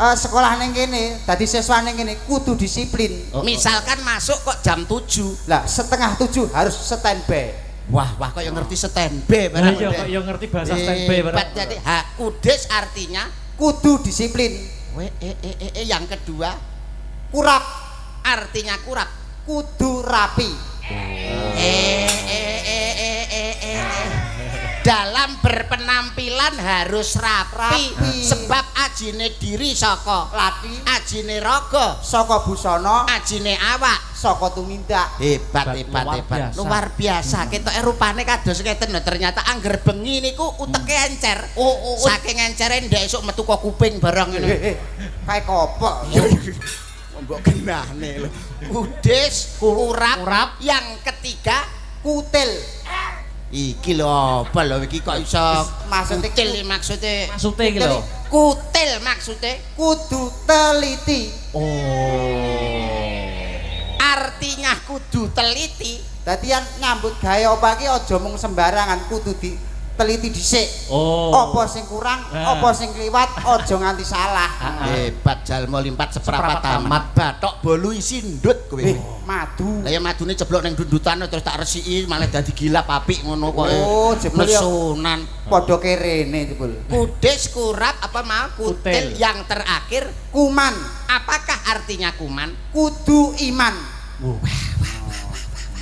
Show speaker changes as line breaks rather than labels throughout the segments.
sekolah ning kene, dadi siswa ning kene kudu disiplin.
Misalkan masuk kok jam 7.
Lah, setengah 7 harus standby.
Wah, kok yang ngerti standby barang.
Iya, kok yang ngerti bahasa standby barang.
Jadi kudus artinya
Kudu disiplin.
Yang kedua,
Kurap
artinya kurap.
kudu rapi.
Dalam berpenampilan harus rapi. Sebab ajine diri saka
Lati
ajine raga
saka busana,
ajine awak
saka tumindak.
hebat luar biasa ketoke rupane kados ngeten lho ternyata angger bengi niku uteke encer saking encere ndek esuk metu kok kuping barang ngene
Kayak kopok.
mbok genahne lho kudis kurap yang ketiga
Kutil.
iki lho apa lho iki kok iso
Maksudnya
kutil maksudnya
Maksudnya iki lho.
kutil maksudnya
Kudu teliti.
artinya kudu teliti.
Dadi yang nyambut gawe opa ki aja mung sembarangan, kudu diteliti dhisik. Apa sing kurang, apa sing kliwat, aja nganti salah.
Hebat jalma limpat seprapat tamat. Bathok bolu isi ndut kowe.
Madu.
Lah ya madune ceblok ning dundutan terus tak resiki malah dadi gilap apik ngono kok.
Oh, jebul ya
nesunan.
Padha kerene jebul.
Kudis kurap apa mau kutil yang terakhir
Kuman.
apakah artinya kuman?
Kudu iman.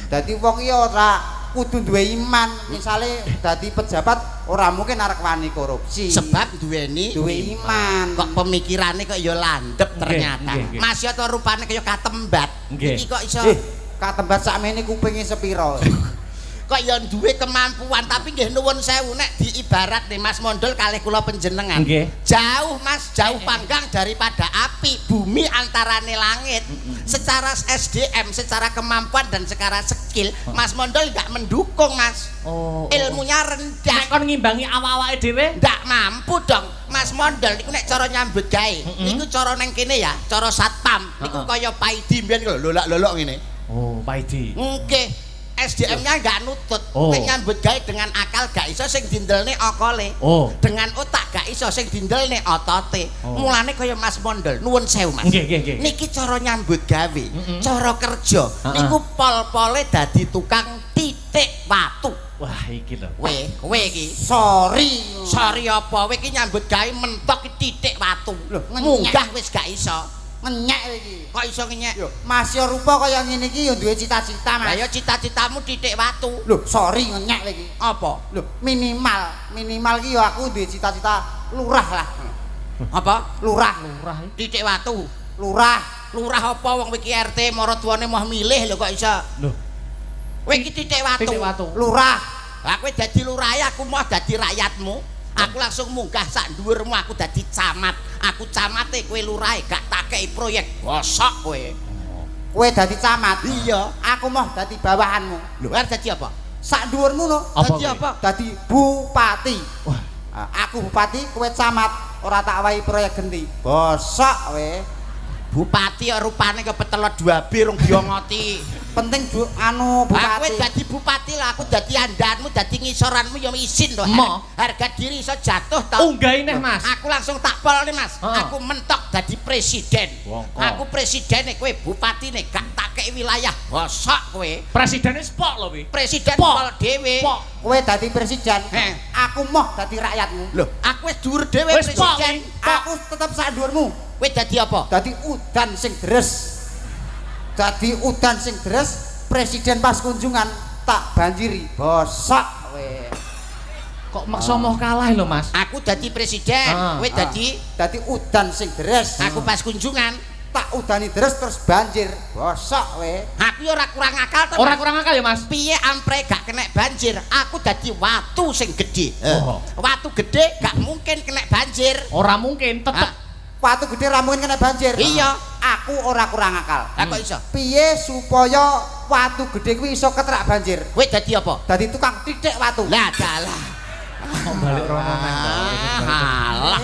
Dadi wong iki ora kudu duwe iman. Misale dadi pejabat ora mungkin arek wani korupsi.
Sebab duwe
iman.
Kok pemikirane kok ya landhep ternyata. Mas yo to rupane kaya katembat. Iki kok iso
Katembat sakmene kupinge sepiro.
kok ya duwe kemampuan tapi nggih nuwun sewu nek diibarat nih Mas Mondol kalih kula panjenengan. Jauh Mas, jauh panggang daripada api, bumi antarane langit. Secara SDM, secara kemampuan dan secara skill, Mas Mondol enggak mendukung Mas. Ilmunya rendah.
Nek kon ngimbangi awak-awake dhewe
ndak mampu dong. Mas Mondol niku nek cara nyambut gawe, niku cara neng kene ya, cara satpam. Niku kaya Paidi mbiyen lolak-lolok ngene.
Paidi.
Nggih. SDM-nya enggak nutut. Nek nyambut gawe dengan akal gak iso sing dindelne okole. Dengan otak gak iso sing dindelne otote. Mulane kaya Mas Mondol, nuwun sewu Mas. Niki cara nyambut gawe, cara kerja. Niku pol-pole dadi tukang titik watu.
Wah, iki lho.
Kowe iki.
Sorry
Apa? Kowe iki nyambut gawe mentok titik watu. Munggah wis gak iso.
Ngenyek iki.
Kok iso ngenyek?
Mas yo rupa kaya ngene iki yo duwe cita-cita, Mas.
Lah ya cita-citamu titik watu.
Lho, sorry ngenyek iki.
Apa?
Lho, minimal ki yo aku duwe cita-cita lurah lah.
Apa?
Lurah.
Titik watu.
Lurah
apa wong iki RT maratuwane mau milih lho kok iso.
Lho.
Kowe iki titik watu.
Lurah.
Lah kowe dadi lurahe aku mau dadi rakyatmu. Aku langsung munggah sak dhuwurmu aku dadi camat. Aku camate kowe lurahe gak tak kei proyek. Gosok kowe.
Kowe dadi camat.
Iya.
Aku mau dadi bawahanmu.
Lho, arep dadi apa?
Sak dhuwurmu no.
Dadi apa?
Dadi bupati.
Wah.
Aku bupati, kowe camat. Ora tak wahi proyek genti. Bosok kowe.
Bupati rupane kepetelot 2 bir rong diongoti.
Penting bupati.
Aku dadi bupati lah, aku dadi andanmu, dadi ngisoranmu ya isin to. Harga diri iso jatuh to.
Unggahi neh Mas.
Aku langsung tak polne Mas. Aku mentok dadi presiden. Aku presidene kowe bupatine gak tak kei wilayah. Bosok kowe.
Presidene spok lho kuwi.
Presiden pol dhewe.
Kowe dadi presiden. Aku mau dadi rakyatmu.
Lho, aku wis dhuwur dhewe presiden.
Aku tetep sak dhuwurmu.
Kowe dadi apa?
Dadi udan sing deres. Dadi udan sing deres, presiden pas kunjungan tak banjiri. Bosok kowe.
Kok maksa moh kalah lho Mas.
Aku dadi presiden, kowe
dadi udan sing deres.
Aku pas kunjungan
tak udani deres terus banjir. Bosok kowe.
Aku ya ora kurang akal to.
Ora kurang akal ya Mas.
Piye ampre gak kena banjir? Aku dadi watu sing gedhe. Watu gedhe gak mungkin kena banjir.
Ora mungkin, tetep
watu gede ra mungkin kena banjir.
Iya.
Aku ora kurang akal.
Lah kok iso?
Piye supaya watu gede kuwi iso ketrak banjir?
Kowe dadi apa?
Dadi tukang titik watu.
Lah dalah.
balik rono nang.
Halah.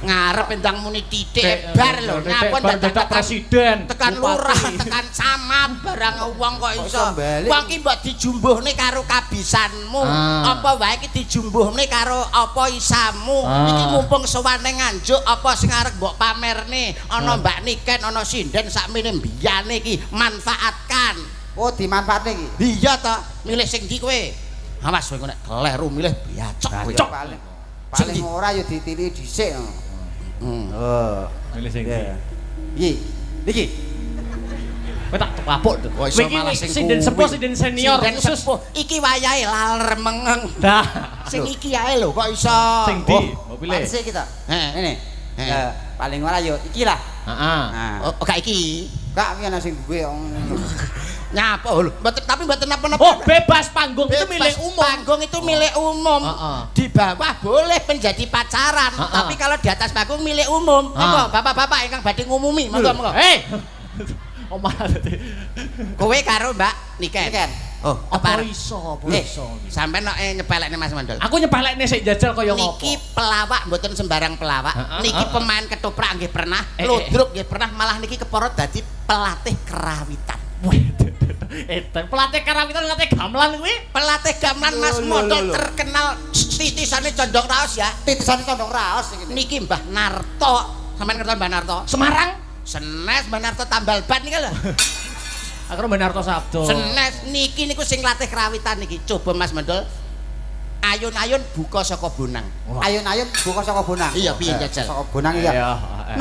ngarep endang muni titik bar lho napa dadak
presiden
tekan lurah tekan camat barang wong kok iso wong ki mbok dijumbuhne karo kabisanmu apa wae ki dijumbuhne karo apa isamu iki mumpung sowane nganjuk apa sing arep mbok pamerne ana Mbak Niken ana sinden sakmene mbiyane iki manfaatkan
oh dimanfaatne iki
iya to milih sing ndi kowe awas kowe nek kleru milih biacok
cok
paling ora ya ditili dhisik oh
milih sing ndi
iki niki
kowe tak kapuk to
kok iso malah sing
sinden sepuh sinden senior khusus
iki wayahe laler mengeng
dah
sing iki ae lho kok iso
sing ndi mau pilih
sik kita ini paling ora ya iki lah
heeh
oh gak iki
gak ana sing duwe
nyapa lho tapi mboten napa-napa
oh bebas panggung itu milik umum
panggung itu milik umum di bawah boleh menjadi pacaran tapi kalau di atas panggung milik umum monggo bapak-bapak ingkang badhe ngumumi monggo
omah
kowe karo Mbak Niken oh
apa iso
sampean nek nyepelekne Mas Mandol
aku nyepelekne sik jajal kaya ngopo
niki pelawak mboten sembarang pelawak niki pemain ketoprak nggih pernah ludruk nggih pernah malah niki keporot dadi pelatih kerawitan
pelatih karawitan ngatih gamelan kuwi
pelatih gamelan Mas Mondol terkenal titisane condong raos ya
titisane condong raos
niki Mbah Narto sampean ngerti Mbah Narto
Semarang
Senes Mbah Narto tambal ban niki lho
aku Mbah Narto Sabdo
Senes niki niku sing latih kerawitan niki coba Mas Mondol ayun-ayun buka saka bonang
ayun-ayun buka saka bonang
iya piye jajal
saka bonang iya 6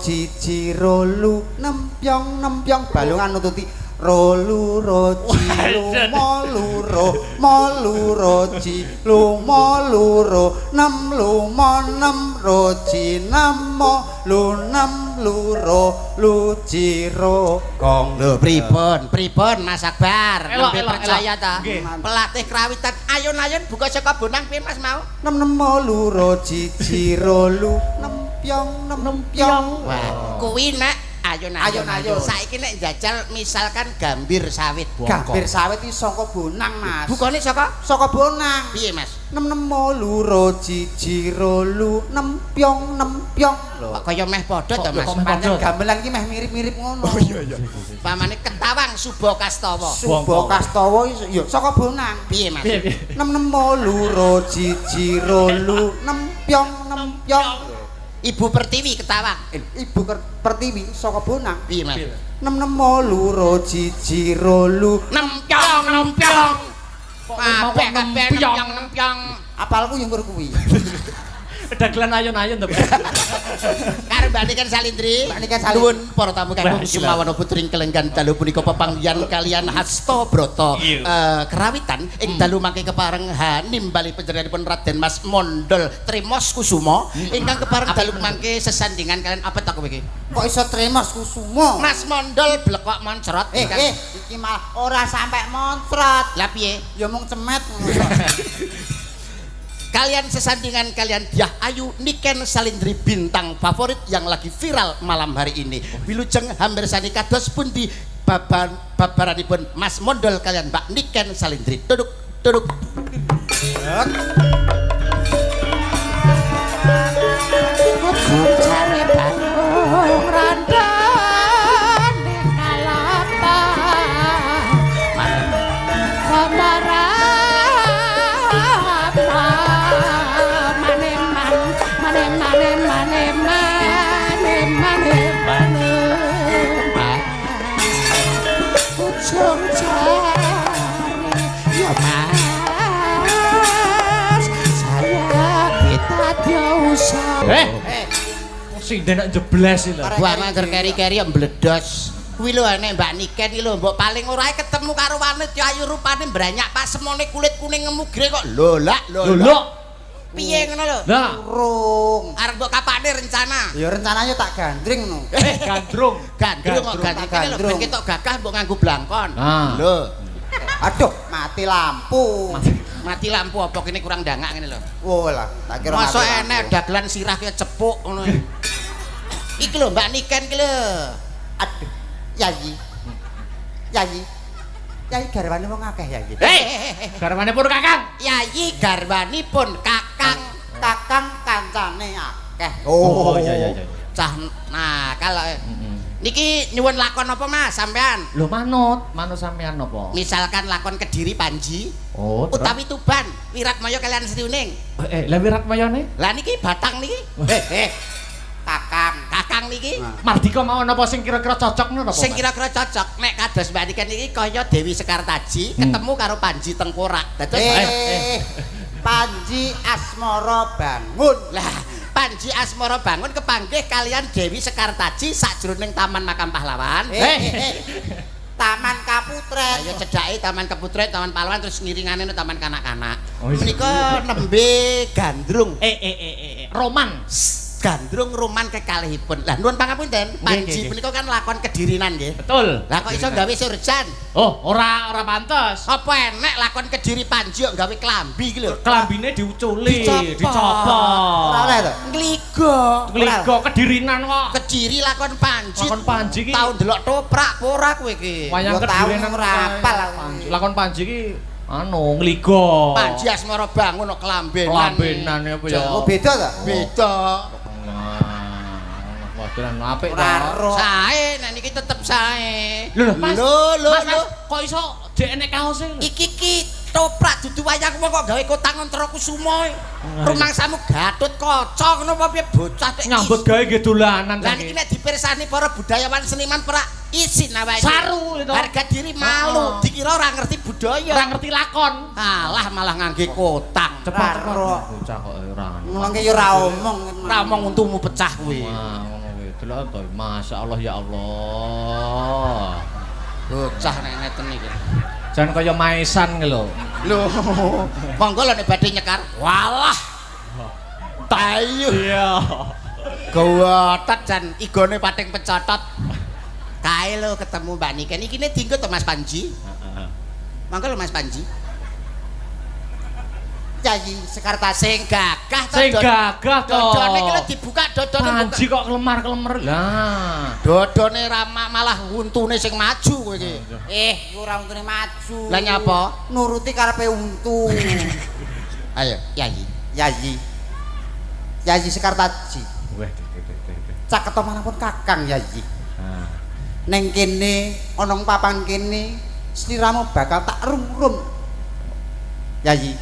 jiji rolu nempyong balungan nututi rolu roji lumoluro moluro ji lumoluro 6 lumo 6 roji namo lu 6 luro luciro gong
lho pripun Mas Akbar nembe percaya ta pelatih kerawitan ayun-ayun buka saka bonang piye Mas mau
6 luro jiji rolu nempyong
wah kuwi nek ayun-ayun saiki nek njajal misalkan gambir sawit
gambir sawit iki saka bonang Mas
bukane saka
bonang
piye Mas
6 luro jiji rolu nempyong lho
kok kaya meh padha to Mas
pancen gamelan iki meh mirip-mirip ngono
oh iya pamane ketawang Suba Kastawa
ya saka bonang
piye Mas
6 luro jiji rolu nempyong
Ibu Pertiwi ketawang
Ibu Pertiwi saka bonang
piye Mas
6 luro jiji rolu
nempyong kabeh nempyong
apalku yang kuwi
dagelan ayun-ayun to
karo Mbak Niken Salindri nuwun para tamu kagem sumawana putring kelenggan dalu punika pepanggihan kalian Hasto Broto kerawitan ing dalu mangke kepareng nimbali panjenenganipun Raden Mas Mondol Trimos Kusumo ingkang kepareng dalu mangke sesandingan kalian apa tak kowe iki
kok iso Trimos Kusumo
Mas Mondol blekok moncrot
iki malah ora sampe moncrot
lah piye
ya mung cemet
kalian sesandingan kalian Dyah Ayu Niken Salindri bintang favorit yang lagi viral malam hari ini wilujeng hampir sani kados pundi babaranipun Mas Mondol kalian Mbak Niken Salindri duduk cari bandung randan kalapa ya Mas saya kita diusah
sinden nak jeblas iki lho
buang angger keri-keri mbledos kuwi lho nek Mbak Niken iki lho mbok paling ora ketemu karo wanita ayu rupane mbranyak pas semone kulit kuning ngemugre kok lho piye ngono lho
urung
arep mbok kapane rencana
ya rencananya tak gandring no
gandrung
kok gandring lho ben ketok gagah mbok nganggo blangkon lho
aduh mati lampu
apa kene kurang dangak ngene lho
oh lah tak kira
mosok enek dagelan sirah kaya cepuk ngono iki lho Mbak Niken iki lho
aduh Yayi garwane wong akeh Yayi
garwane pun kakang
Yayi garwanipun kakang
kancane akeh.
Oh iya.
Cah nah kalau niki nyuwun lakon apa Mas sampean?
Lho manut sampean napa?
Misalkan lakon Kediri Panji.
Oh,
utawi Tuban, Wiratmaya kalian Sri Uning.
Lah Wiratmayane?
Lah niki Batang niki. Kakang niki.
Mardika mau napa sing kira-kira cocok napa?
Sing kira-kira cocok nek kados Mbak Niken niki kaya Dewi Sekartaji ketemu karo Panji Tengkorak. Dados
Panji Asmara Bangun.
Lah, Panji Asmara Bangun kepanggih kalian Dewi Sekartaji sakjroning Taman Makam Pahlawan.
Taman Kaputren.
Ayo cedhake Taman Kaputren, Taman Pahlawan terus ngiringane Taman Kanak-kanak. Menika nembe gandrung.
Roman.
Gandrung roman kekalihipun. Lah nuwun pangapunten, Panji punika kan lakon Kedirinan nggih.
Betul.
Lah kok iso gawe surjan?
Oh, ora pantes.
Apa enek lakon Kediri Panji kok gawe klambi iki lho.
Klambine diuculi, dicopot.
Ora to?
Ngligo
Kedirinan kok.
Kediri lakon Panji.
Lakon Panji iki
tau ndelok toprak ora kowe iki?
Wayang Kedirinan
ora apal aku.
Lakon Panji iki ngligo.
Panji Asmara Bangun kok klambenan.
Klambenan apa ya?
Oh beda ta?
Beda.
Waduh apik
to.
Sae nek niki tetep sae.
Lho Mas.
Lho.
Kok iso dhek enek kaose lho?
Iki toprak dudu wayang kok gawe kotang Antara Kusuma. Rumangsamu Gatut Kaca ngono apa piye bocah tek
nyambut gawe nggih dolanan
Lah niki nek dipirsani para budayawan seniman pra isin awake.
Saru itu.
Harga diri malu, dikira ora ngerti budaya.
Ora ngerti lakon.
Alah malah ngangge kotang.
Cepat
Bocah
kok ora.
Ngono ki ora omong.
Ora omong untumu pecah kuwi.
Wah, ngono kuwi. Delok to, masyaallah ya Allah.
Bocah nek ngeten iki.
Jan kaya maesan ki lho.
Lho, monggo lho nek badhe nyekar. Walah. Tayu.
Iya.
Gawatat jan igone pating pecotot. Kae lho ketemu Mbak Niken iki ne dienggo to Mas Panji.
Heeh.
Monggo lho Mas Panji.
Yayi Sekartaji
Sing gagah to.
Sing gagah to.
Dodone iki lho dibuka dodone buka.
Panji kok kelemar-kelemar. Lah.
Dodone ramak malah untune sing maju kowe iki.
ora untune maju.
Lah nyapa?
Nuruti karepe untu.
Ayo, Yayi.
Yayi Sekartaji.
Weh.
Cak ketomanapun Kakang Yayi.
Nah.
Neng kene ana papan kene sliramu bakal tak rum-rum. Yayi.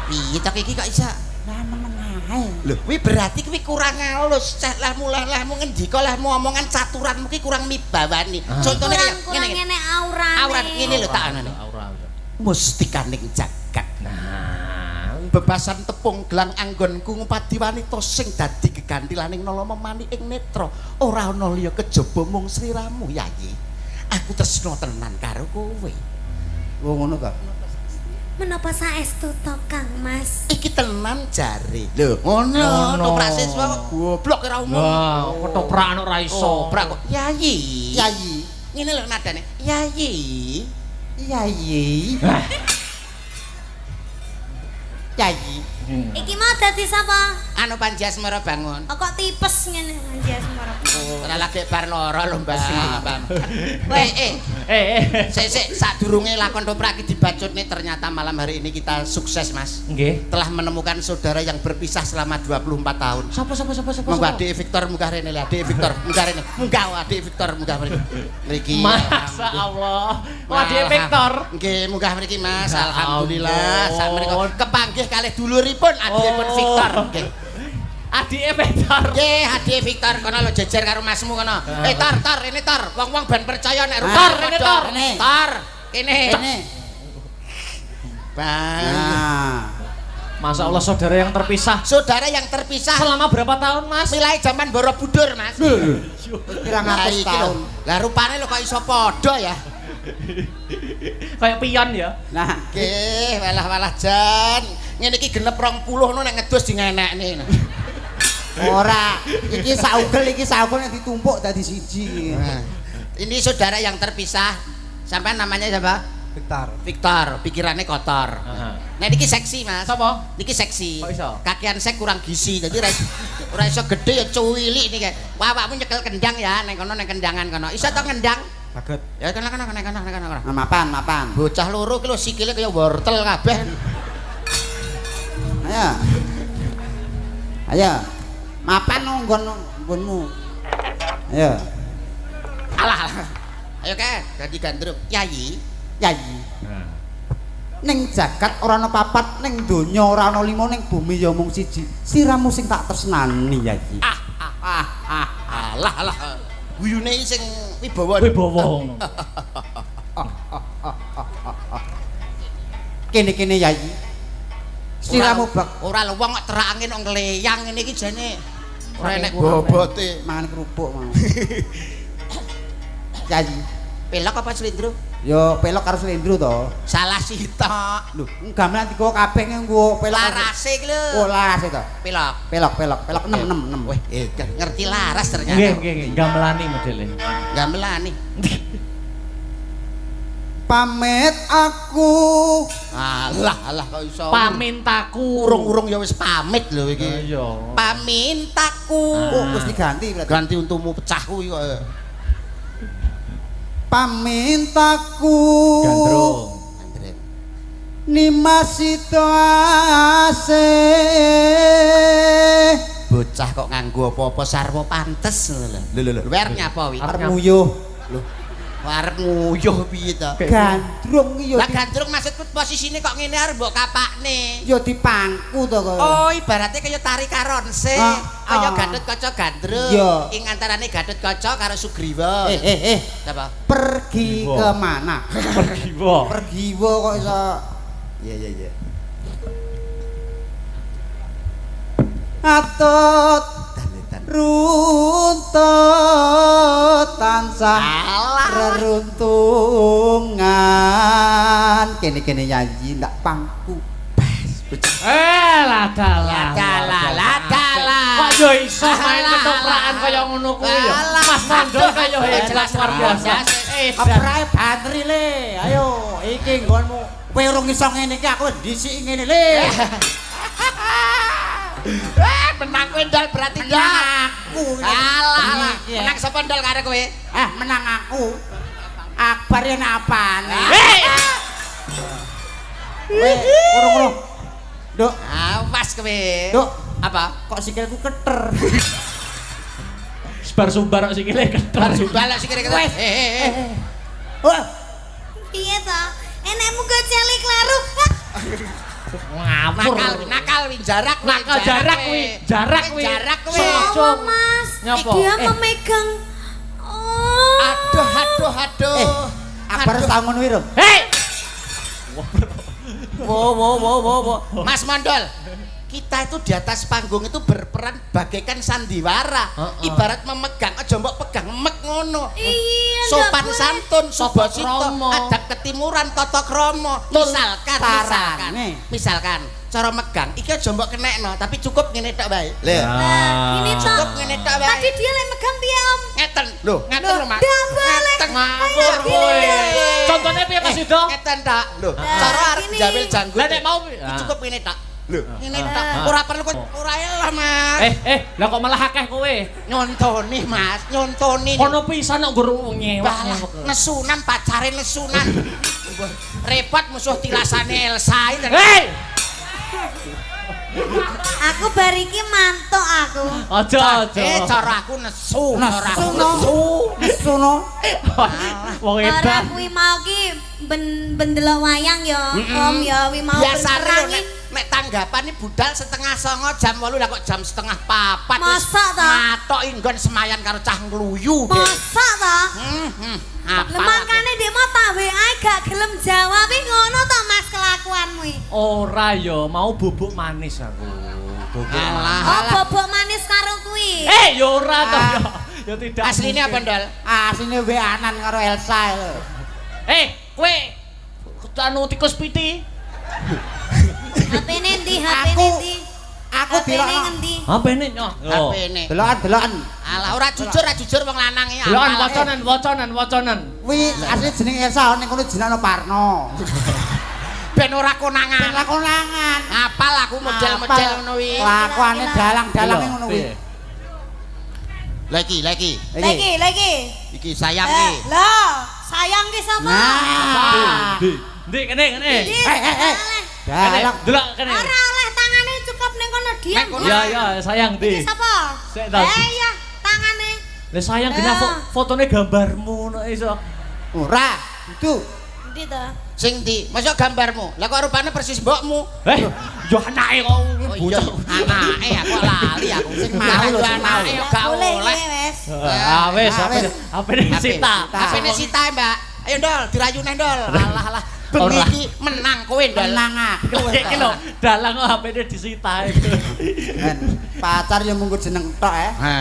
Piye tak iki kok iso?
Lah meneng ae.
Lho, kuwi berarti kuwi kurang halus. Cek lahmu ngendika lahmu omongan caturanmu ki kurang mibawani. Contone kaya
ngene aurane.
Aurat ngene lho tak anane.
Aura.
Mustikaning jagat.
Nah,
bebasan tepung gelang anggonku ngupadi wanita sing dadi gegantilaning nalama mani ing netra. Ora ana liya kejaba mung sliramu, Yayi. Aku tresno tenan karo kowe.
Oh ngono ta.
Menapa saestu to Kang Mas?
Iki tenan jare. Lho, ngono. Toprak siswa kok goblok ora umum.
wah, ketoprak ora iso.
Toprak kok Yayi. Ngene lho nadane. Yayi.
Iki mau dadi sapa?
Anu Panji Asmara Bangun.
Kok tipes ngene Panji Asmara.
Ora lagi bar lara lho, Mbak. Sik sadurunge lakon toprak iki dibacutne ternyata malam hari ini kita sukses, Mas.
Nggih.
Telah menemukan saudara yang berpisah selama 24 tahun.
Sapa?
Monggo Adik Victor munggah rene lho, Adik Victor munggah rene. Munggah Adik Victor munggah mriki. Mriki.
Masyaallah. Adik Victor.
Nggih, munggah mriki, Mas. Alhamdulillah. Sak menika kepanggih kalih duluripun adikipun Victor. Nggih.
Adike Victor.
Nggih, adik Victor kono lho jejer karo masmu kono. Tar, rene tar. Wong-wong ben percaya nek
Tar, rene tar.
Tar, kene. Bang.
Nah,
Masya Allah saudara yang terpisah.
Saudara yang terpisah
Selama berapa tahun Mas?
mulai zaman Borobudur, Mas.
pirang atus tahun.
Lah rupane lho kok iso padha ya.
Kayak pion ya.
Nah,
Nggih, walah jan. Ngene iki genep 20 ngono nek ngedus di ngenekne.
ora. Iki saugel yang ditumpuk dadi siji.
Nah, ini saudara yang terpisah. Sampai namanya siapa? Victor, pikirannya kotor. Nah niki seksi, Mas.
Sapa?
Niki seksi.
Kok iso?
Kakean sek kurang gizi. Jadi ora iso gede ya cuwili niki. Wah, awakmu nyekel kendang ya ning kono ning kendangan kono. Iso to ngendang?
Baget.
Ya kena.
Mapan.
Bocah loro ki lho sikile kaya wortel kabeh.
Ayo. Mapan nggonmu. Ayo.
Alah. Ayo Kek, dadi gandrung. Yayi.
Ning jagat ora ana papat, ning donya ora ana 5, ning bumi ya mung siji. Siramu sing tak tresnani Yayi.
Alah. Guyune sing wibawa.
Kene Yayi. Siramu bak
ora lho wong kok terak angin kok ngleyang ngene iki jane. Ora enek bobote.
Mangan kerupuk mau. Yayi,
pelok apa slendro?
yo pelok karo slendro to.
Salah sitok.
Lho, gamelan digawa kabeh nggo pelok.
Larase iki lho.
Oh, larase to.
Pelok 6. Weh, ngerti laras ternyata.
Nggih, gamelani modele.
Gamelani.
Pamit aku.
Alah kok iso.
Pamintaku.
Urung-urung ya wis pamit lho iki.
Iya.
Pamintaku.
Oh, wis diganti berarti.
Ganti untumu pecah kuwi kok.
Pamintaku.
Gandrung.
Nimasito ase.
Bocah kok nganggo apa-apa sarwa pantes lho. Lho. Wer nyapa wi?
Arep nguyuh. Lho,
arep nguyuh piye to?
Gandrung iki yo.
Lah gandrung maksudku posisine kok ngene arep mbok kapakne.
Yo dipangku to kok.
Oh, ibaratnya kaya tari karonse. Kaya Gatut Kaca gandrung. Ing antarane Gatut Kaca karo Sugriwa. Apa?
Pergi ke mana? Pergiwa kok iso. Iya. Atut runtut tansah reruntungan kene nyanyi ndak pangku
Ladalah. Kok yo iso main ketoprakan kaya ngono kuwi ya. Mas Mondol kaya jelas luar biasa.
Keprae bantri le. Ayo iki nggonmu. Kowe urung iso ngene iki aku dhisik ngene le.
Menang kowe ndal berarti
aku.
Alah. Menang sapa ndal karo kowe?
Menang aku. Akbar yen apane? Urung. Duk,
awas kowe.
Duk,
apa?
Kok sikilku keter?
Sebar sumbar kok sikile keter.
Sumbar lek sikile keter.
Piye to? Enekmu goceli kleru.
Ngapur.
Nakal wi jarak kuwi.
Sopo Mas? Dia memegang. Oh.
Aduh.
Akbar tau ngono wi, Rum.
Hei.
Wo. Mas Mondol. Kita itu di atas panggung itu berperan bagaikan sandiwara. Ibarat memegang, aja mbok pegang mek ngono.
Iya.
Sopan santun, subasita, adab ketimuran, tata krama. Misalkan cara megang iki aja mbok kenekno, tapi cukup ngene tok bae.
Ini tok.
Cukup ngene tok bae.
Tadi dia lek megang piye, Om?
Ngeten lho, Mas.
Ngeten
ngawur kowe. Contone piye Mas Yudo?
Ngeten tok. Lho, cara arep jawil janggut.
Lah nek mau
cukup ngene tok. Lho, ngene tok. Ora perlu kok ora elah, Mas.
Lah kok malah akeh kowe?
Nyontoni, Mas, nyontoni.
Kono pisan kok guru nyewak.
Nesunan pacare nesunan. Repot musuh tilasane Elsa iki.
Hei!
Aku bar iki mantuk aku.
Aja.
Cara aku nesu.
Nesuno.
Wong
Ora
edan.
kuwi mau ki bendelok wayang ya, Om ya wi mau
biasane nek tanggapane budal 3:30 jam 8 lah kok jam 3:30.
Masa ta?
Matok inggon semayan karo cah ngluyu.
Masa ta?
Apa?
Makane ndek mau tak WA gak gelem jawab iki ngono to Mas kelakuanmu iki.
Ora ya, mau bubuk manis aku.
Bobok manis karo kuwi.
Ya ora to ya. Ya tidak.
Asline apa, Ndol?
Asline WA-an karo Elsa lho.
Kowe anu tikus piti.
HP-ne ndi?
Aku dilokno.
HP-ne nyoh.
HP-ne.
Delokan.
Alah ora jujur wong lanang iki.
Delokan wacanan.
Kuwi asline jeneng Elsa ning kono jenenge Parno.
Ben ora konangan.
Apal
aku model-model ngono kuwi.
Lakuane dalang-dalange ngono kuwi.
Lagi. Iki sayang iki.
Lah, sayang ki sapa?
Nah.
Ndi kene.
Dalang.
Delok kene.
Ora oleh tangane cukup ning kono diam.
Ya, sayang ndi.
Iki sapa?
Sik ta.
Ya, tangane.
Lah sayang kena fotone gambarmu nek iso.
Ora, itu.
Ndi to?
Sing ndi? Masuk gambarmu. Lah kok rupane persis mbokmu.
Yo anake kok
Bocah anake aku lali aku sing mau lho anake yo gak oleh.
Wes.
Wes apene Sita.
Apene Sita, Mbak. Ayo Ndol, dirayu neh Ndol. Alah. Bengi iki menang kowe Ndol.
Menang aku.
Iki lho, dalang kok HP-ne disita.
Pacar yo munggo jeneng tok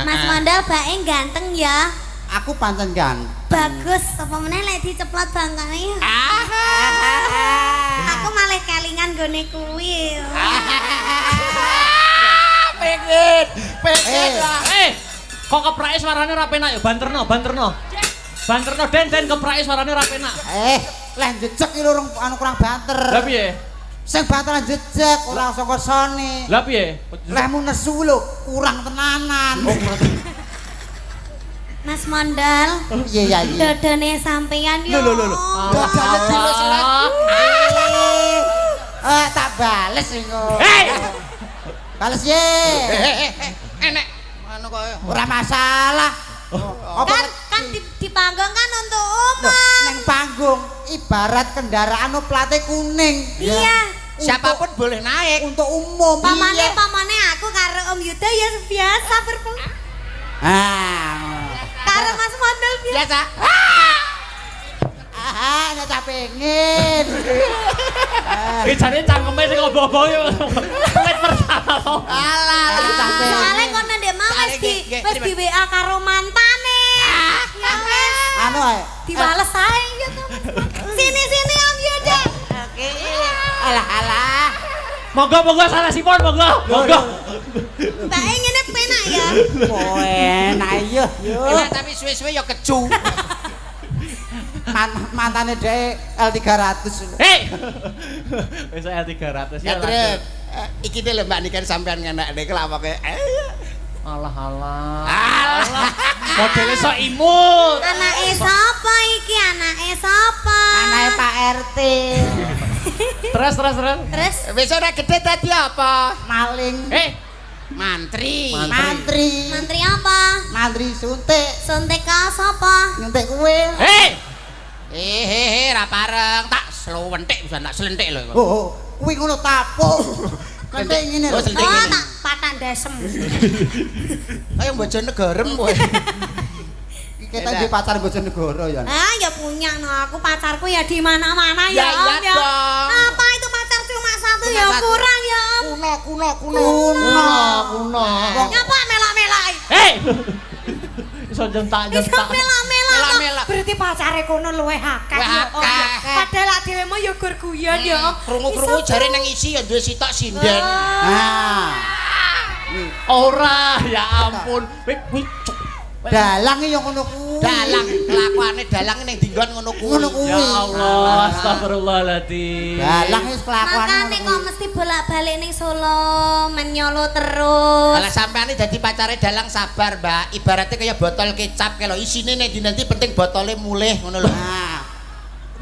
Mas Mondol bae ganteng ya.
Aku pancen ganteng.
Bagus, apa meneh lek diceplot bangkane. Aku malah kelingan gone kuwi.
Pengen lah.
Kok keprake suarane ora penak ya banterno. Banterno den keprake suarane ora penak.
Lah jejeg iki lho kurang banter.
Lah piye?
Sing banteran jejeg ora saka sone.
Lah piye?
Lehmu nesu lho kurang tenanan.
Mas Mondol.
Iya.
Dodone sampeyan yo.
Lho.
Dodane dilus
Tak bales engko. Bales ye.
Enek anu kok
Ora masalah.
Kan di panggung kan untuk umum.
Ning panggung ibarat kendaraan plate kuning.
Iya.
siapapun boleh naik
untuk umum.
Pamane aku karo Om Yuda ya biasa karo Mas Mondol
biasa.
Nek tak pengen.
Jane cangkeme sing obo-obo yo. Wis pertama.
Alah,
soalnya kono ndek mau wis di WA karo mantane. Ya wis.
Anu ae.
Dibales ae ya to. Sini Om Yuda.
Oke. Alah.
Monggo salah sipon monggo.
Mbak ngene penak ya.
Enak yo.
Enak tapi suwe-suwe yo keju.
Mantane dhek L300.
Wis L300 ya.
Trip. Iki lho Mbak Niken sampean ngenek nek kelawake.
Alah. Modele sok imut.
Anake sapa iki? Anake sapa?
Anake Pak RT.
Terus.
Wis
ora gede dadi apa?
Maling.
Mantri.
Mantri apa?
Mantri suntik.
Suntik ka sapa?
Nyuntik kowe.
Ra pareng tak slowentik bisa tak selentik lho.
Kuwi ngono tapuk. Kentek ngene lho.
Tak patak desem.
Kayak Bojonegoro kowe.
Kita di pacar Bojonegoro ya.
Ya punya no aku pacarku ya di mana-mana ya.
Ya iya dong.
Apa itu pacar cuma satu ya kurang ya.
Kuno.
Nyapa melak-melak.
Iso jentak.
Melak-melak. Berarti pacare kono luwih akeh ya. Padahal dhewe mah ya gur guyon ya.
Krungu-krungu jare nang isi ya duwe sitok sinden.
Ora, ya ampun.
Dalang yo ngono kuwi.
Dalang kelakuane dalang ning dinggon ngono kuwi.
Ya Allah, astagfirullahaladzim.
Dalang wis kelakuane.
Makane kok mesti bolak-balik ning Solo menyolo terus.
Lah sampeane dadi pacare dalang sabar, Mbak. Ibaratnya kaya botol kecap kalau isine nek nanti penting botolnya mulih ngono lho.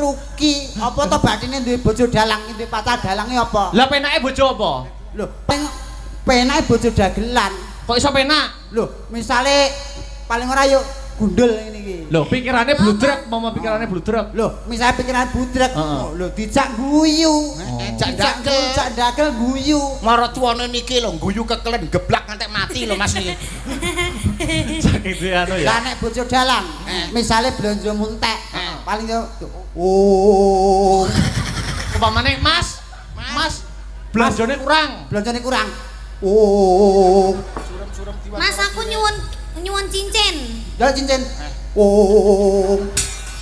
Rugi apa to bathine duwe bojo dalang duwe pacar dalange apa?
Lah penake bojo apa?
Lho, penake bojo dagelan.
Kok iso penak?
Lho, misale paling ora yo gundul ngene iki.
Lho, pikirane bludrek, mama pikirane bludrek.
Lho, misale pikiran budrek, lho dijak guyu. Jak dakel guyu.
Mara tuwane niki lho guyu kekelen geblak ngantek mati lho Mas niki.
Saking duwe anu ya.
Lah nek bojo dalang, misale blonjo muntek, paling yo
Umpamane Mas, blonjone kurang.
Mas aku nyuwun cincin.
Ya cincin.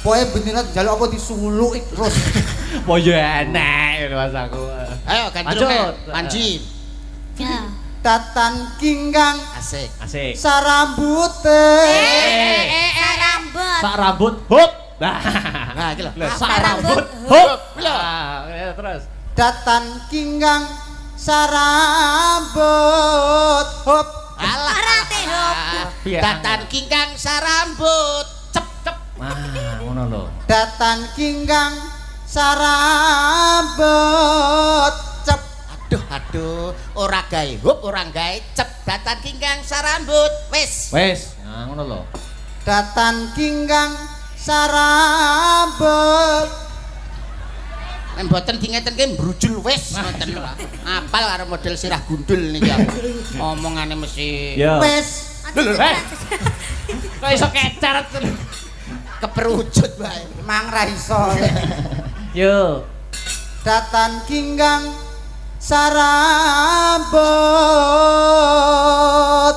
Pokoke bendina njaluk apa disuluki terus.
Oh ya enak Mas aku.
Ayo ganti Panji.
Ya.
Tatan kinggang
Asik.
sarambute.
Sak rambut hop.
Nah, iki lho.
Sak rambut hop. Terus.
Datan kinggang sarambut hop.
Alah.
Arate hop.
Datan kingkang sarambut cep.
Ngono lho.
Datan kingkang sarambut cep.
Aduh, ora gawe hub, ora gawe cep. Datan kingkang sarambut wis.
Nah, ngono lho.
Datan kingkang sarambut.
Nek mboten dingetenke brujul wis ngoten lho. Apal karo model sirah gundul niki aku. Omongane mesti
Wis.
Lho, kok iso kecer
keperujut wae.
Mang ra iso.
Yo.
Datan kingkang sarambut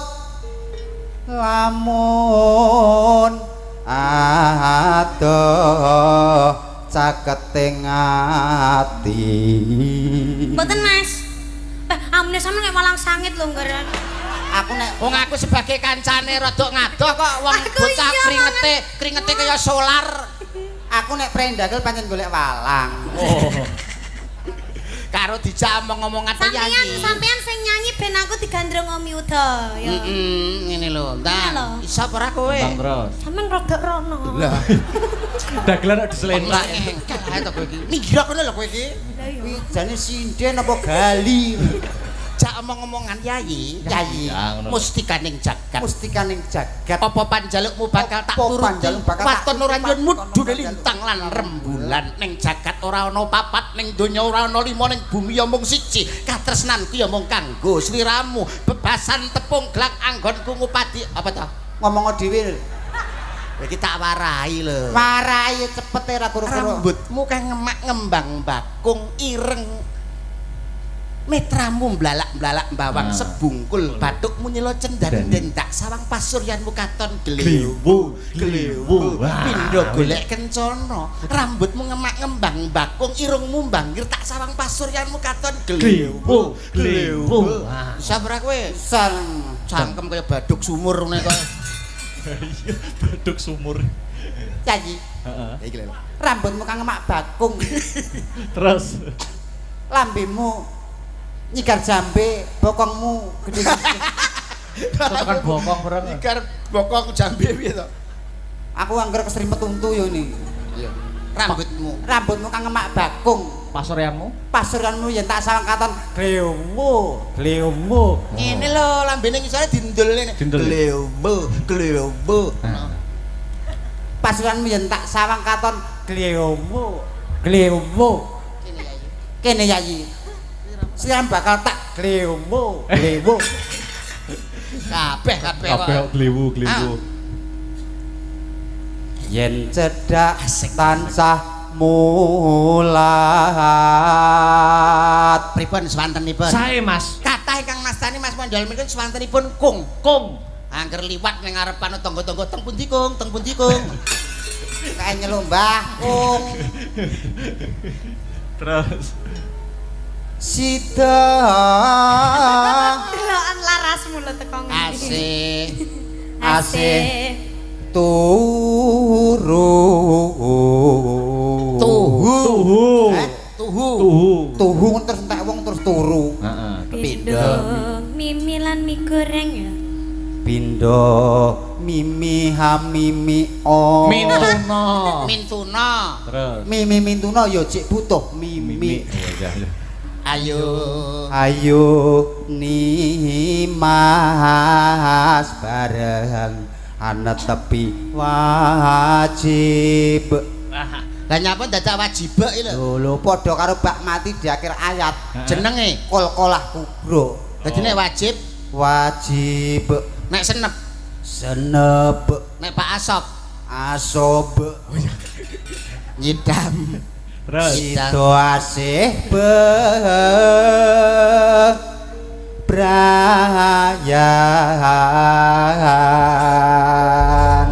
lamun adoh caketing ati.
Mboten Mas. Amune sampeyan nek malang sangit lho nggaran.
Aku nek
Wong aku sebagai kancane rada ngadoh kok wong bocah kringete kaya solar.
Aku nek prendagel pancen golek walang.
Oh.
Karo dijak omong-omongan penyanyi.
Sampeyan sing nyanyi ben aku digandrung Om Yuda ya.
Ngene lho. Ntar iso apa ora kowe?
Bang terus.
Sampeyan rada rono.
Lah. Dagelan kok diselentak.
Kalah to kowe iki. Minggir kono lho kowe iki.
Kuwi jane sinden apa gali?
Jak omong-omongan yayi. Mustikaning jagat.
Mustikaning jagat.
Apa panjalukmu bakal tak turuti. Waton ora nyun mudune lintang lan rembulan ning jagat ora ana papat ning donya ora ana lima ning bumi ya mung siji. Katresnanku ya mung kanggo sliramu. Bebasan tepung glak anggonku ngupadi apa to?
Ngomong dhewe.
Iki tak warai lho.
Warai cepet ora guru-guru.
Rambutmu kang ngemak ngembang bakung ireng. Metramu mblalak-mblalak bawang sebungkul bathukmu nyelo cendan tak sawang pasuryanmu katon glewu pindho golek kencana rambutmu ngemak ngembang bakung irungmu mbangir tak sawang pasuryanmu katon glewu sabra kowe cangkem kaya baduk sumur ngene kok
Baduk sumur.
Nyanyi.
Heeh.
iki lho
Rambutmu kang ngemak bakung.
Terus
Lambemu nyigar jambe, bokongmu gede.
tekan bokong bareng.
nyigar bokong jambe piye to
Aku anggar keserimpet untu yo ni.
iya rambutmu
kang ngemak bakung.
Pasuryanmu?
Pasuranmu yen tak sawang katon glewmu.
ngene lho lambene ngisore dindul ngene glewmu
Pasuranmu yen tak sawang katon glewmu. Kene yayi. Siam bakal tak glewmu.
kabeh
Kabeh glewu.
Yen cedak tansah mulat.
pripun swantenipun
Sae Mas.
kathah ingkang mastani Mas Mondol menika swantenipun kung angger liwat ning ngarepan tangga-tangga teng pundi kung
Kae nyelombah kung.
Terus
Sida
Delokan larasmu lho teko ngene.
asih tuhu terus entek wong terus turu.
heeh.
Pindho mimi lan mie goreng ya.
Pindho mimi hamimi o.
mintuna
Terus
Mimi mintuna ya cek butuh mimi.
ayo
nimas bareng ana tepi wajib.
lah nyapa dadak wajib iki lho
Lho padha karo bak mati di akhir ayat.
jenenge
Kol-kolah kubro.
dadi nek wajib nek senep nek Pak Asob nyidam
terus
Sido asih bebrayan.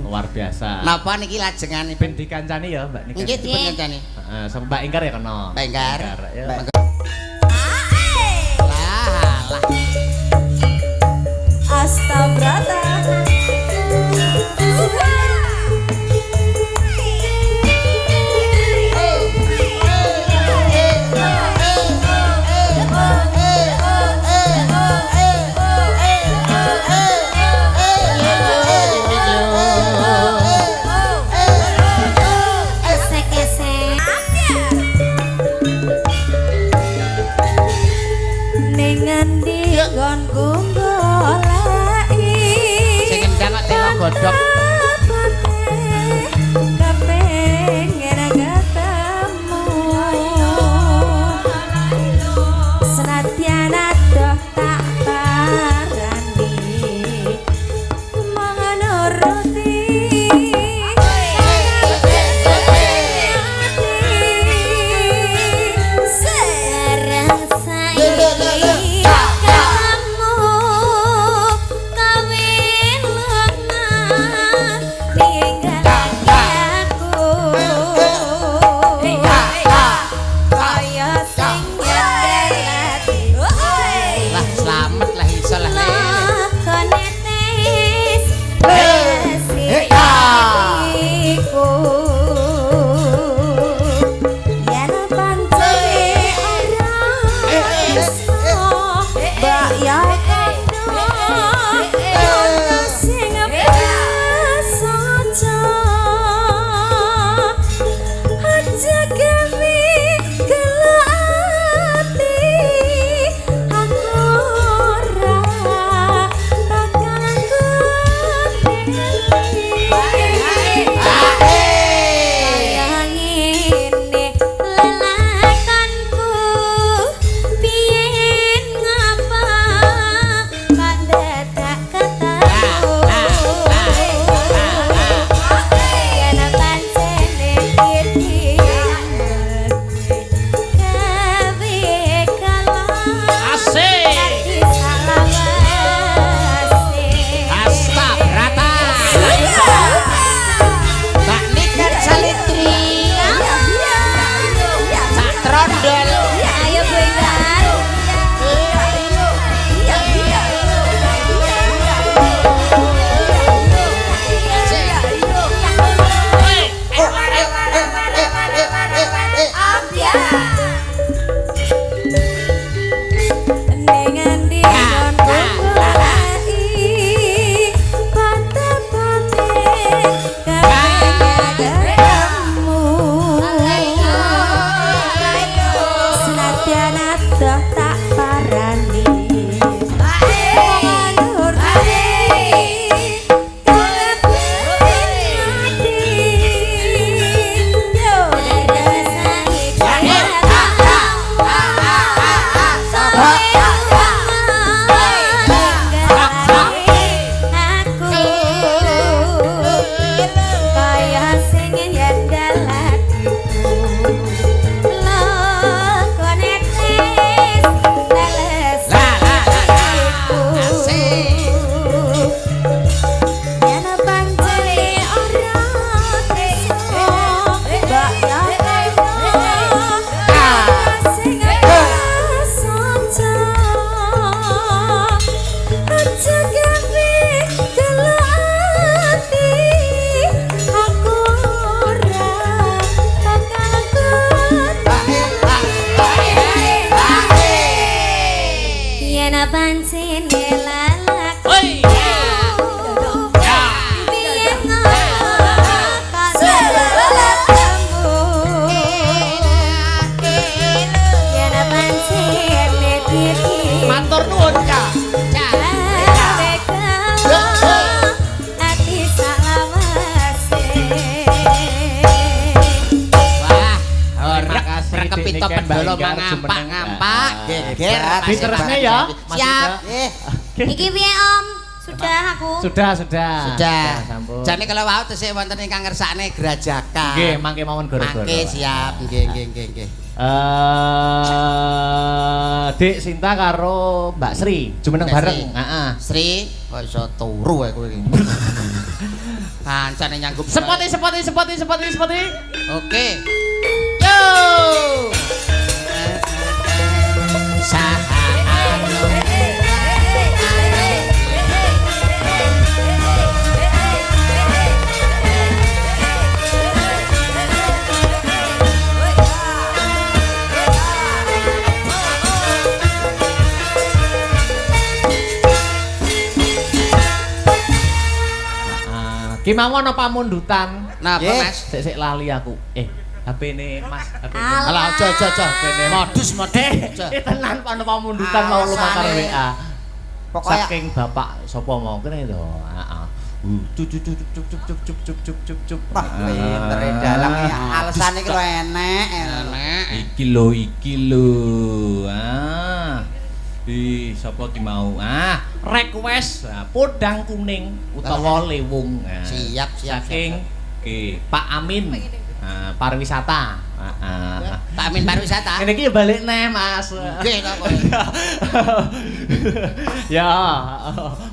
luar biasa.
napa niki lajengane
Ben dikancani ya Mbak Nika.
nggih dipun ngancani
Heeh, sama Mbak Ingkar ya kena.
Mbak Ingkar.
Ya.
lah
Astabrata.
nyodok. Kepito pendolo ngampak geger
diterusne ya
siap
iki piye Om sudah aku
sudah
jane kalau wau tesih wonten ingkang ngersakne Grajaka
nggih mangke mawon gara-gara
mangke siap nggih
Dik Sinta karo Mbak Sri jumeneng bareng
heeh Sri kok iso turu kowe iki kancane nyanggup
sepoti
oke yo
Ki mawon apa mundutan?
Napa Mas?
Sik lali aku. HP-ne Mas, HP-ne.
Alah aja. Modus.
Tenan ana pamundutan mau lumakar WA.
Pokoknya
saking bapak sapa mau kene to. Heeh. Cuk.
Wah, pinter dalang alasan iki lho enek.
Iki lho. Sapa ki mau? Request podang kuning utawa lewung.
Siap.
Saking Pak Amin. Pariwisata.
Pak Amin pariwisata.
Ngene iki ya balik neh, Mas.
Nggih kok.
Ya,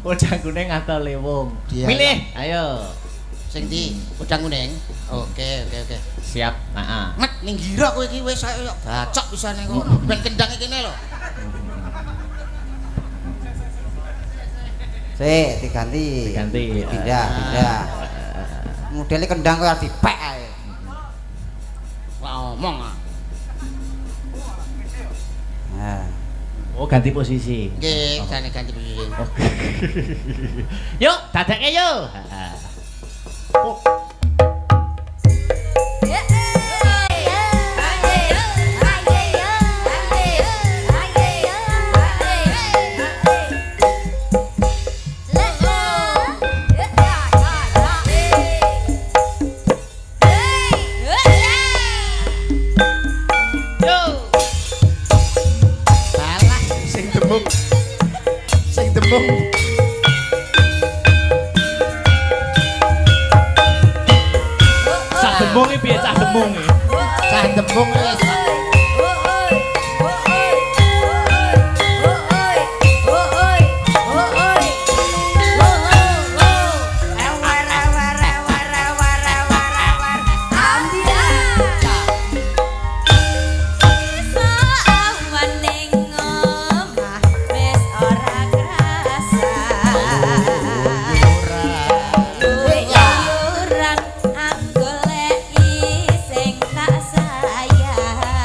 podang kuning atau lewung. Milih, ayo.
Sing ndi? Podang kuning. Oke.
Siap. Heeh.
Nek ning gira kowe iki wis bacok pisane kok. Ben kendang iki kene lho.
Diganti. Pindah. Modele kendang kowe arep dipek ae.
Ngomong.
Nah.
Oh, ganti posisi.
Nggih, ganti posisi.
Oke. Yuk, dadekke yuk.
Sing demung.
Cah demung iki piye cah demung iki?
Cah demung wis.
Yuran anggoleki sing tak sayang.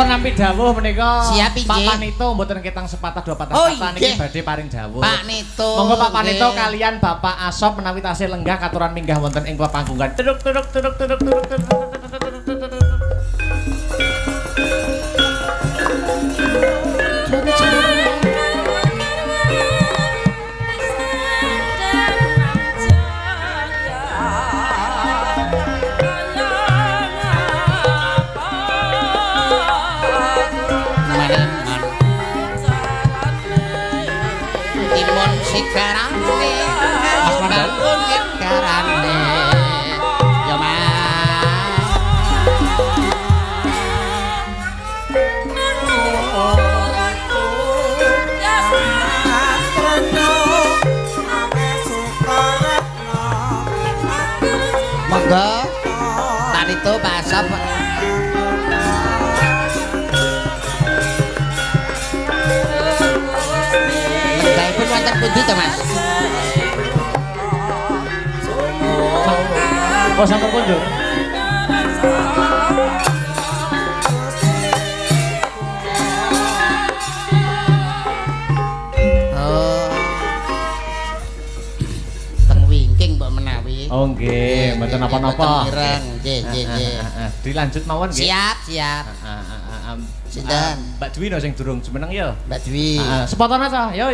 Kula nampi dawuh menika
Siap inggih.
Pak Panito mboten ketang sepatah dua patah kata niki badhe paring dawuh.
Pak Nito.
Monggo Pak Panito kalian Bapak Asop menawi tasih lenggah katuran minggah wonten ing panggungan. Tuduk.
Timun sigarane bangun sigarane ya monggo Panito Pak Asop lenggahipun wonten pundi to Mas?
Kok sampun kunjung?
Teng wingking mbok menawi.
Oh nggih, mboten napa-napa.
Nggih.
Dilanjut mawon nggih.
Siap. Sinten?
Mbak Dwi no sing durung jumeneng ya.
Mbak Dwi.
Sepotone ta? Yo.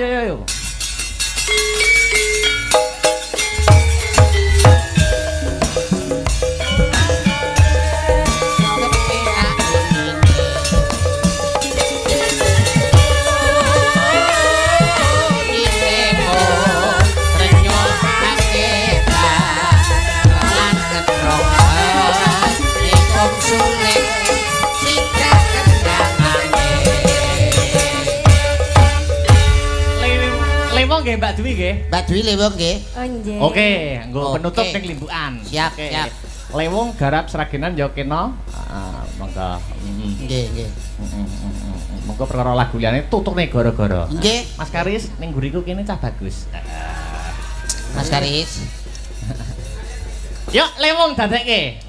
Lewong nggih Mbak Dwi nggih.
Mbak Dwi lewong nggih.
Oh nggih.
Oke, nggo penutup
Oke.
ning limbukan.
Siap.
Lewong garap seragenan ya kena. Monggo.
Nggih.
Monggo perkara lagu liyane tutukne gara-gara.
Nggih.
Mas Karis ning nguriku kene cah bagus.
Mas Karis.
Yuk lewong dadekke.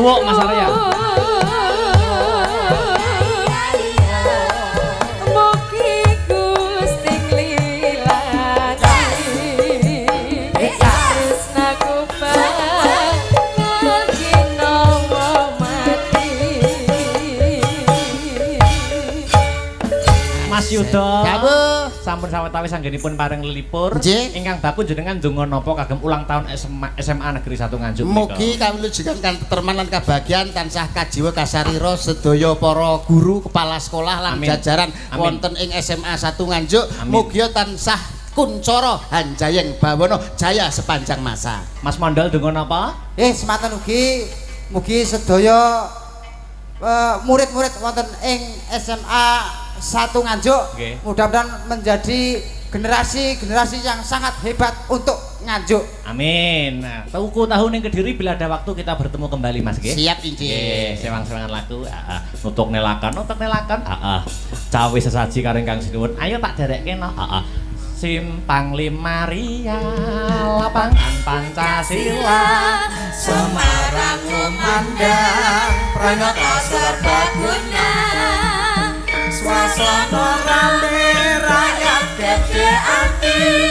suwuk Mas Arya. Mas Yuda. Sampun sawetawis anggenipun paring lelipur. Ingkang bakun jenengan ndonga napa kagem ulang tahun SMA Negeri 1 Nganjuk menika.
Mugi kawujudan kan keterman lan kabahagiaan tansah kajiwa kasarira sedaya para guru, kepala sekolah lan jajaran wonten ing SMA 1 Nganjuk. Mugi tansah kuncara hanjayeng bawana jaya sepanjang masa.
Mas Mondol ndonga napa?
Semanten ugi mugi sedaya murid-murid wonten ing SMA 1 Nganjuk mudah-mudahan menjadi generasi yang sangat hebat untuk Nganjuk.
Amin. Nah, tuku tahun yang Kediri bila ada waktu kita bertemu kembali Mas nggih.
Siap inci.
Sewang-sewangan lagu. Nutuk nelakan. Cawe sesaji karo ingkang sinuwun. Ayo tak derekke no. Simpang 5 Ria lapangan Pancasila
Semarang kumandang pranata serbaguna Swasana rame rakyat gede ati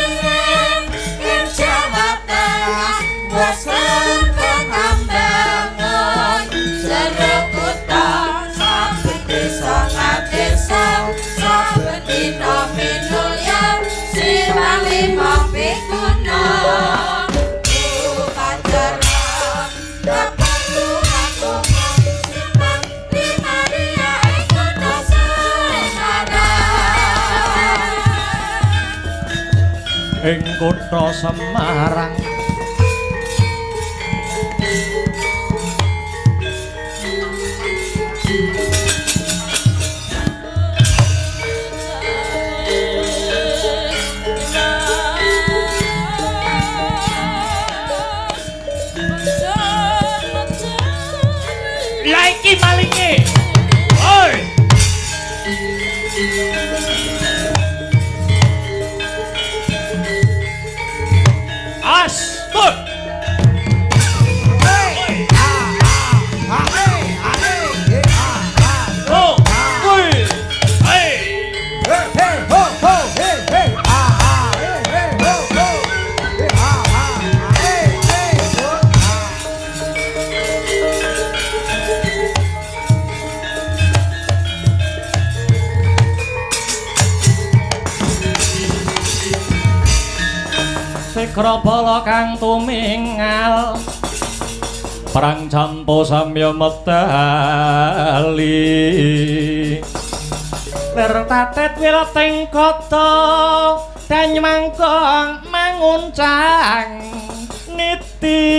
ing Jawa Tengah bosen pengambangan jero kutha saben desa ngadesa saben dina minulya Simpang 5 pikuna
ing kutha Semarang Laiki malinge oi Astur. Hey, ho, hey, hey, hey, ho, ho, hey, hey, hey, ho, ho, hey, hey, ho. Sikra bala kang tumingal perang campo samya medali ler tatet wilating kota dan mangkong manguncang niti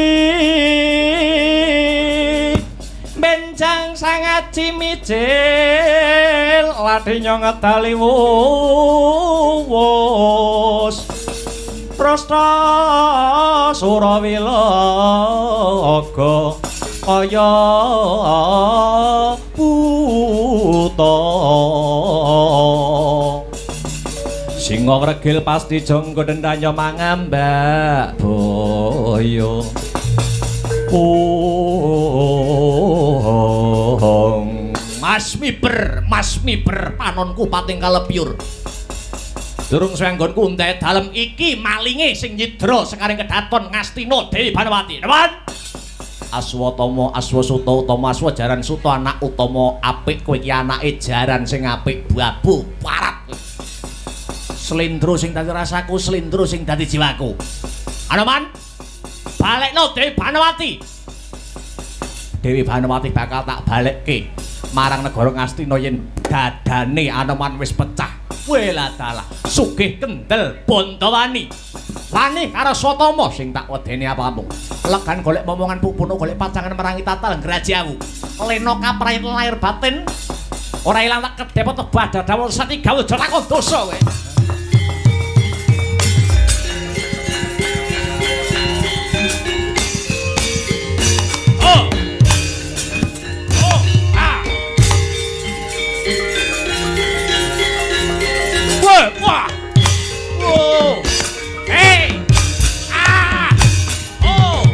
benjang sangat cimicil ladinya ngedali wuwus Prosta Surawilaga kaya buta Singa ngregil pasti jangga dendanya mangambak boyo Mas miber panonku pating kalebyur Durung swenggonku ndek dalem iki malinge sing nyidra sekaring kedaton Ngastina Dewi Banawati. Nemen. Aswatama Aswasuta utama Aswa jaran Suta anak utama apik kowe iki anake jaran sing apik babu parat. Slendro sing dadi rasaku, slendro sing dadi jiwaku. Anoman. Balekno Dewi Banawati. Dewi Banawati bakal tak balekke marang negara Ngastina yen dadane Anoman wis pecah. Wela dalah sugih kendel Bondowani wani karo Swatama sing tak wedeni apa-apa legan golek momongan pupuna golek pacangan merangi tatal grajamu lena kaprayan lahir batin ora ilang tak kedepot badah dawuh sati gawe aja takon dosa kowe Wah! Oh! Hey! Ah! Oh!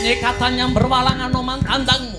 nyekatan yang berwalangan oman tandangmu.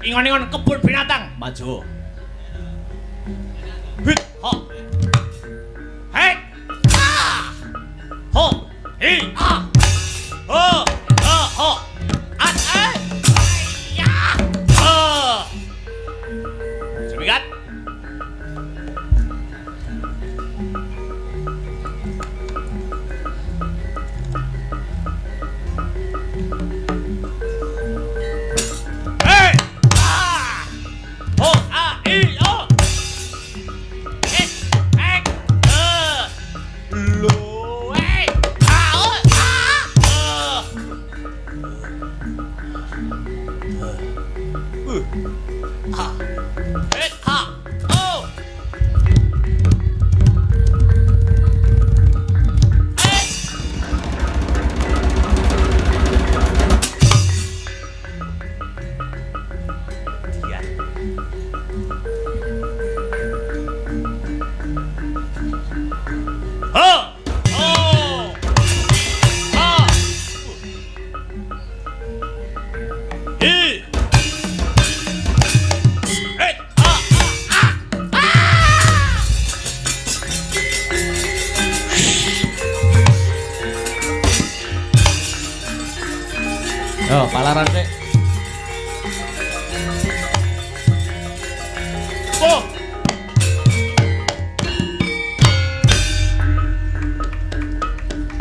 Ingon-ingon kebun binatang maju. Hit ho. Hei. Ho. Hi. Ho. Ho. At ya. Ho. Sebigat. Ho. Oh, palaran sik. Oh.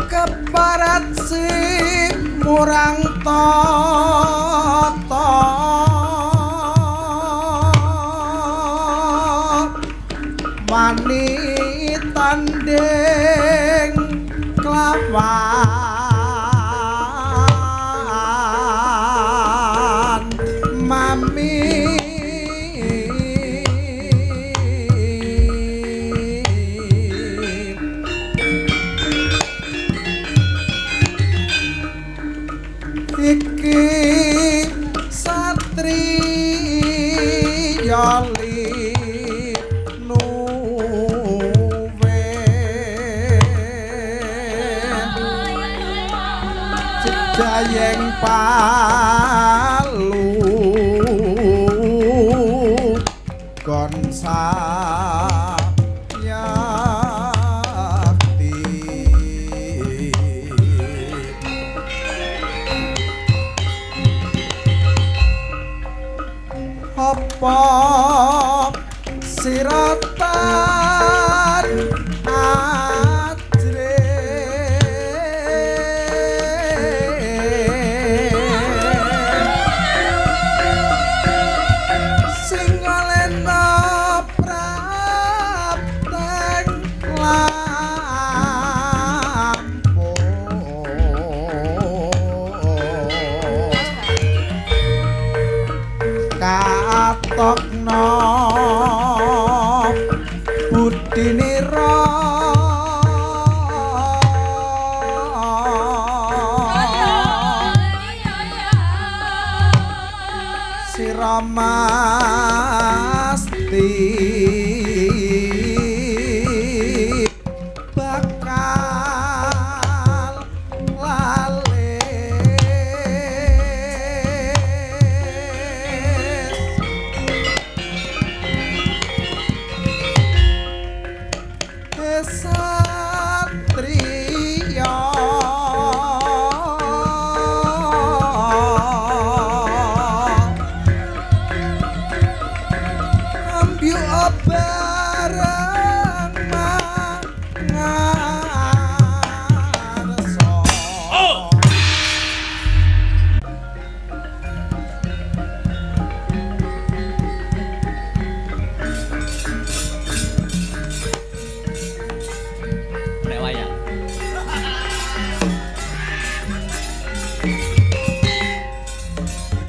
Keparat si murang tata wani tanding kelawan mami iki satriya jayeng palu konsa yakti apa siratan tokno budinira siramasti bakal lale satri